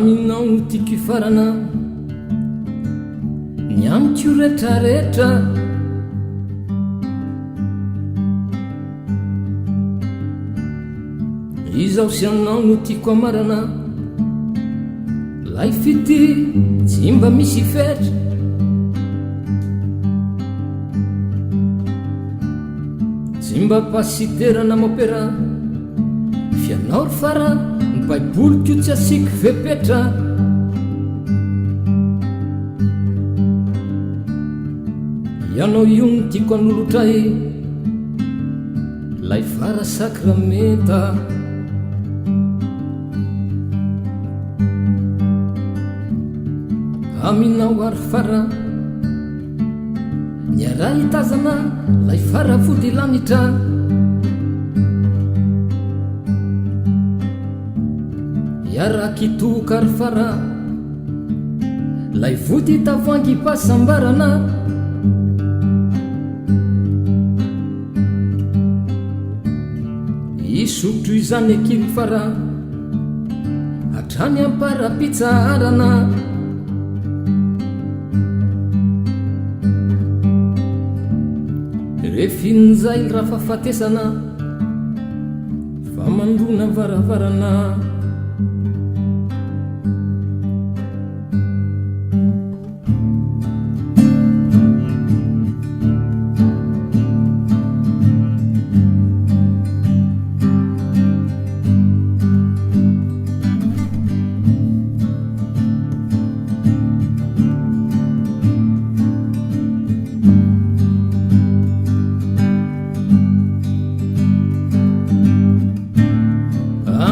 aminao no tiako ifarana ny amiko rehetrarehetra izaho sy anao no tiako amarana lay fity tsy mba misy fetra tsy mba pasiterana mopera fianao ry fara ny baiboliko tsy asiako vepetra ianao io no tiako anolotray lay fara sakramenta aminao ary fara ny ara hitazana lay fara vody lanitra iara-kitoka ary fara lay vody tavoangy pasambarana isotro izany akily fara hatrany ampara-pitsaharana rehefin'izay raha fahafatesana fa mandona varavarana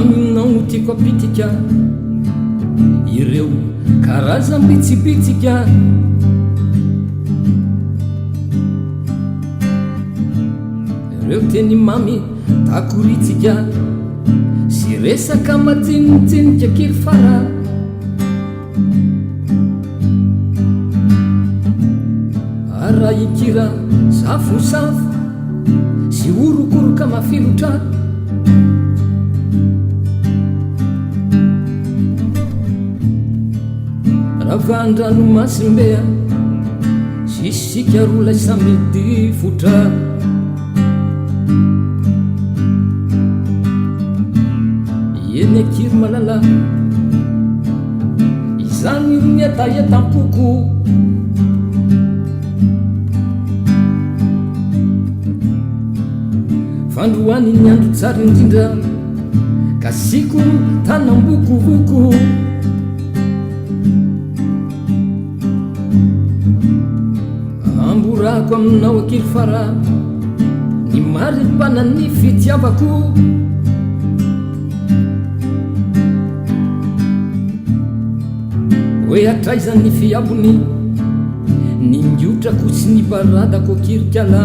aminao no tiako apitika ireo karazam-bitsibitsika ireo teny mamy takoritsika sy resaka matsinitsinnika kely fara ara ikira safosafo sy orokoroka mafilotra ravandrano masimbea sisika rolay samedy fotra eny akiry malala izany ny ataetampoko fandroany ny andro tsary indrindra kasiko tanambokovoko amborako aminao akily fara ny maripana ny fitiavako hoe atraizany fiabony ny ngiotrako sy ny baradako akirikala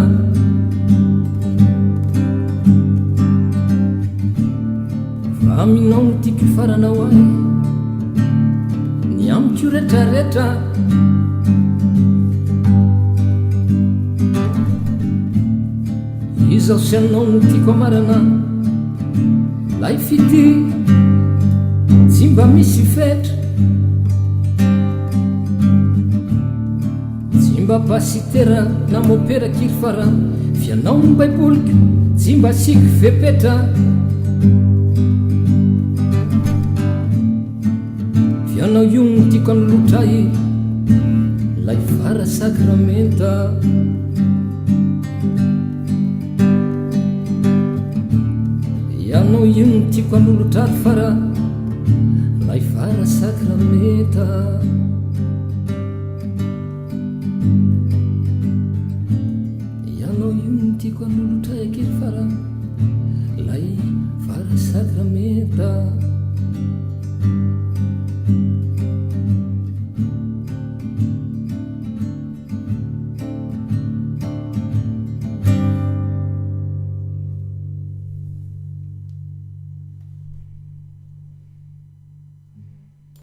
fa aminao no tiako ifaranao ahy ny amiko rehetrarehetra izaho sy anao no tiako amarana lay fity tsy mba misy fetra tsy mba pasitera na mopera kiry fara fianao ny baiboliko tsy mba asiako vepetra fianao io no tiako anolotray lay fara sakramenta ianao io no tiako anolotrary fara lay fara sakramenta ianao io no tiako anolotray akely fara lay fara sakramenta